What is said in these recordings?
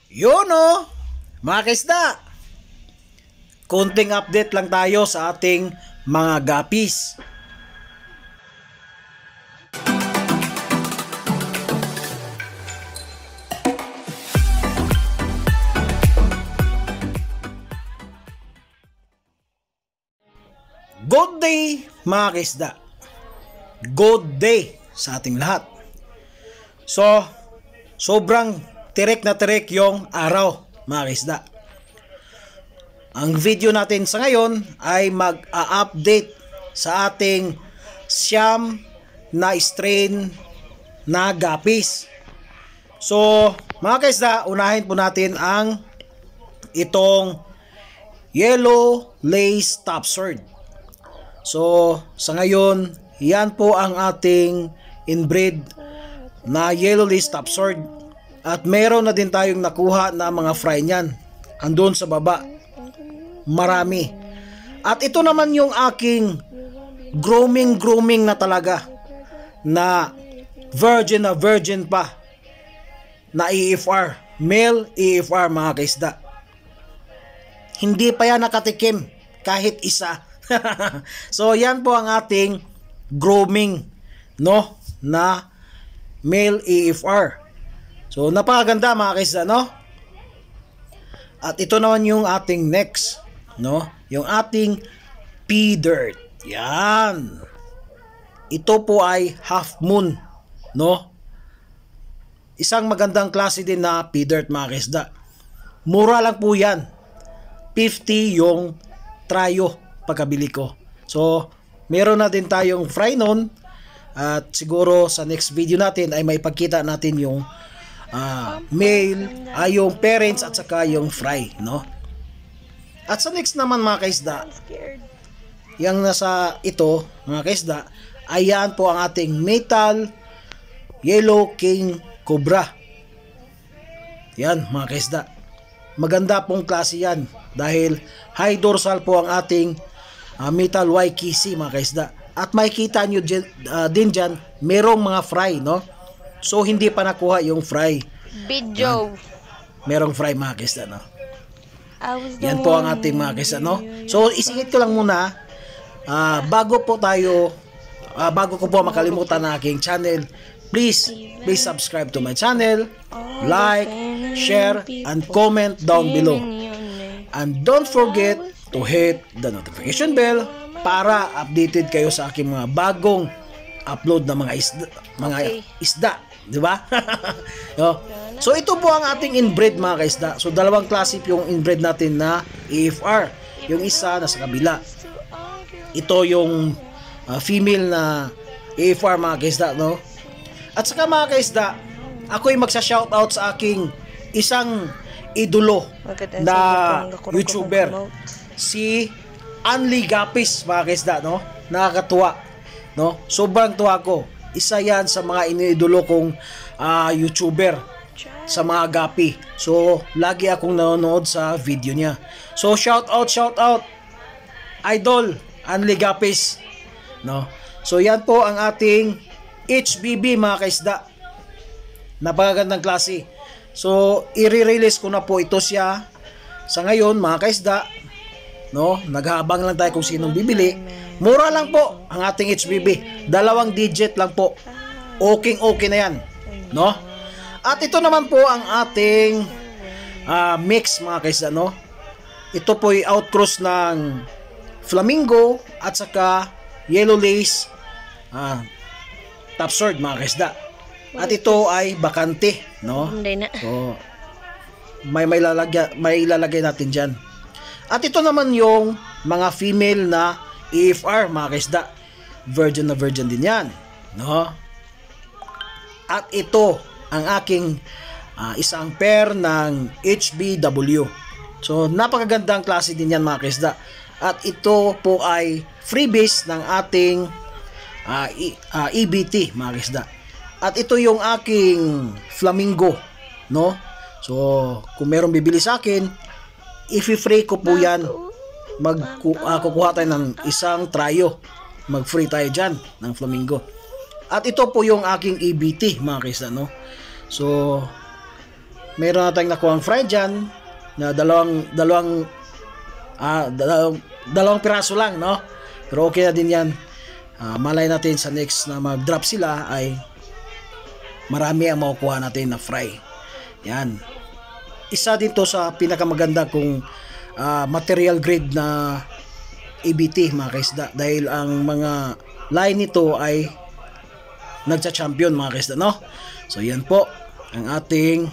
Yun o, mga kaisda, konting update lang tayo sa ating mga gapis. Good day mga kaisda. Good day sa ating lahat. So, sobrang tirik na tirik yung araw mga kaisda. Ang video natin sa ngayon ay mag-a-update sa ating siyam na strain na gapis. So, mga kaisda, unahin po natin ang itong Yellow Lace Top Sword. So, sa ngayon, yan po ang ating inbreed na Yellow Lace Top Sword. At meron na din tayong nakuha na mga fry niyan. Andun sa baba. Marami. At ito naman yung aking grooming na talaga. Na virgin pa. Na EFR. Male EFR mga kaisda. Hindi pa yan nakatikim kahit isa. So yan po ang ating grooming, no, na male EFR. So napakaganda mga kaisda, no? At ito naman yung ating next, no? Yung ating P-Dirt. Yan. Ito po ay half moon, no? Isang magandang klase din na P-Dirt mga kaisda. Mura lang po yan. 50 yung tryo pagkabili ko. So, meron na din tayong fry nun. At siguro sa next video natin ay may pagkita natin yung male, yung parents at saka yung fry, no? At sa next naman mga kaisda, yung nasa ito, mga kaisda, ayan po ang ating Metal Yellow King Cobra. Yan mga kaisda. Maganda pong klase yan dahil high dorsal po ang ating Metal YKC mga kaisda. At makikita nyo din dyan, merong mga fry, no? So, hindi pa nakuha yung fry. Video. Merong fry mga kaisda, no? Yan po ang ating mga kaisda, no? So, isingit ko lang muna, bago ko po makalimutan na aking channel, please subscribe to my channel, like, share, and comment down below. And don't forget to hit the notification bell para updated kayo sa aking mga bagong upload na mga isda, di ba? So ito po ang ating inbred mga kaisda. So dalawang klase yung inbred natin na EFR. Yung isa nasa kabila. Ito yung female na EFR mga kaisda, no? At saka mga kaisda, ako'y magsa-shoutout sa aking isang idolo na YouTuber, si Anli Gapis mga kaisda, no? Nakakatuwa, no? Sobrang tuwa ko. Isa yan sa mga iniidolo kong YouTuber sa mga gapi. So lagi akong nanonood sa video niya. So shout out Idol Anli Gapis, no? So yan po ang ating HBB mga kaisda. Napakagandang klase. So i-release ko na po ito siya sa ngayon mga kaisda, no? Naghahabang lang tayo kung sinong bibili. Mura lang po ang ating HBB. 2 digit lang po. Okay na yan, no? At ito naman po ang ating mix mga kaisda, no? Ito po ay outcross ng Flamingo at saka Yellow Lace Top Sword mga kaisda. At ito ay bakante, no? So may ilalagay natin dyan. At ito naman yung mga female na EFR mga kaisda. Virgin na virgin din yan, no? At ito ang aking isang pair ng HBW. So napakagandang klase din yan mga kaisda. At ito po ay freebies ng ating EBT mga kaisda. At ito yung aking Flamingo, no? So kung merong bibili sa akin, i-free ko po yan. Kukuha tayo ng isang tryo. Mag-free tayo dyan ng Flamingo. At ito po yung aking EBT mga kaisda, no? So meron na tayong nakuha ang fry dyan na dalawang piraso lang, no? Pero okay na din yan. Malay natin sa next na mag-drop sila ay marami ang makukuha natin na fry. Yan. Isa din to sa pinakamaganda kung material grade na EBT, mga kaisda, dahil ang mga line nito ay nagcha-champion, mga kaisda, no? So yan po ang ating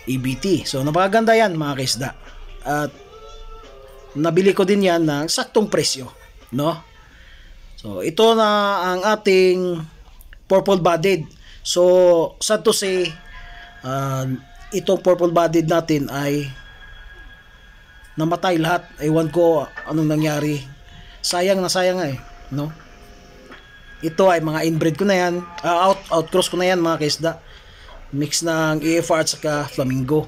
EBT. So napakaganda yan, mga kaisda, at nabili ko din yan ng saktong presyo, no? So ito na ang ating purple bodied. So sad to say, itong purple bodied natin ay namatay lahat. Ewan ko anong nangyari. Sayang na sayang nga no? Ito ay mga inbred ko na yan, outcross ko na yan, mga kaisda. Mix ng EFR at saka flamingo.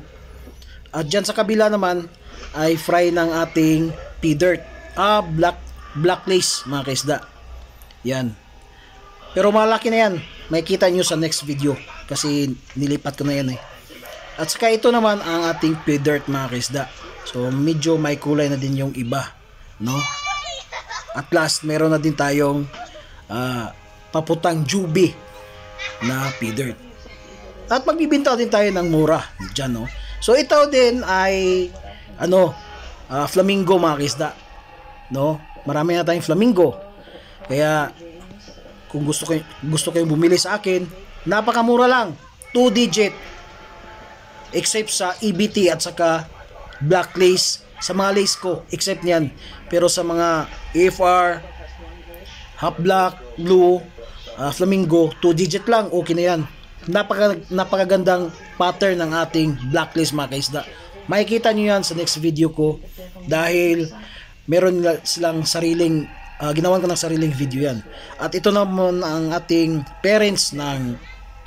At dyan sa kabila naman ay fry ng ating P-dirt, black lace, mga kaisda. Yan. Pero malaki na yan. Makikita nyo sa next video kasi nilipat ko na yan At saka ito naman ang ating P-dirt, mga kaisda. So medyo may kulay na din yung iba, no? At last meron na din tayong paputang Juby na P-dirt. At magbibinta din tayo ng mura dyan, no? So ito din ay flamingo, mga kaisda, no? Marami na tayong flamingo. Kaya kung gusto kayong bumili sa akin, napakamura lang, 2 digit, except sa EBT at saka black lace. Sa mga lace ko, except niyan. Pero sa mga AFR, half black, blue, flamingo, 2 digit lang, okay na yan. Napakagandang pattern ng ating black lace, mga kaisda. Makikita nyo yan sa next video ko dahil meron silang sariling ginawan ko ng sariling video yan. At ito naman ang ating parents ng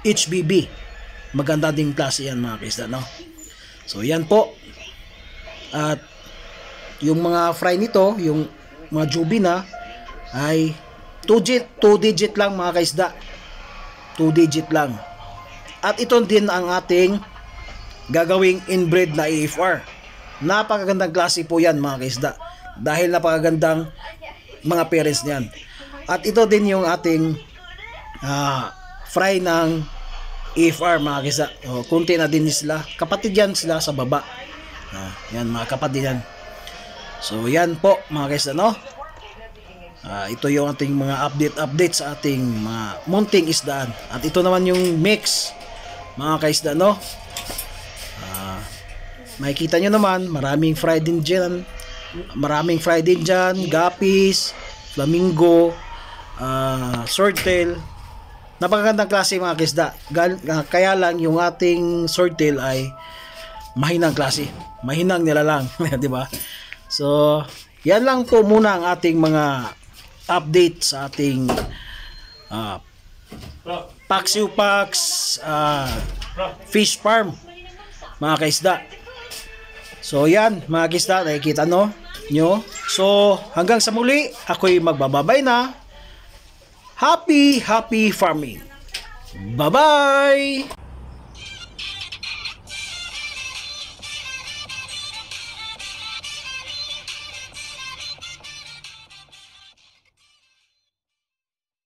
HBB. Maganda ding klase yan, mga kaisda, no? So yan po. At yung mga fry nito, yung mga Juby na, ay 2 digit lang, mga kaisda. 2 digit lang. At ito din ang ating gagawing inbred na AFR. Napakagandang klase po yan, mga kaisda, dahil napakagandang mga parents niyan. At ito din yung ating fry ng AFR, mga kaisda. Kunti na din sila. Kapatid yan sila sa baba. Yan, mga kapatid yan. So yan po, mga kaisda, no? Ito yung ating mga update sa ating mga munting isdaan. At ito naman yung mix, mga kaisda, no? Makikita nyo naman, maraming fry din dyan. Guppies, flamingo, swordtail. Napakagandang klase, mga kaisda. Kaya lang yung ating swordtail ay mahinang klase. Mahinang nila lang, 'di ba? So, yan lang po muna ang ating mga update sa ating Paksiw Pax fish farm, mga kaisda. So yan, mga kaisda, nakikita nyo. So hanggang sa muli, ako'y magbababay na. Happy farming. Bye bye.